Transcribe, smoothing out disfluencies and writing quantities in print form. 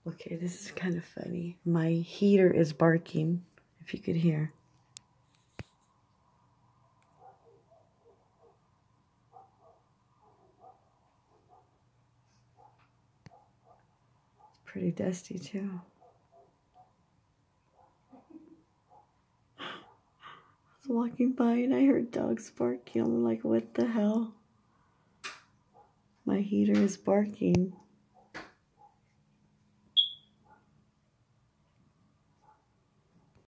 Okay, this is kind of funny. My heater is barking, if you could hear. It's pretty dusty too. I was walking by and I heard dogs barking. I'm like, what the hell? My heater is barking.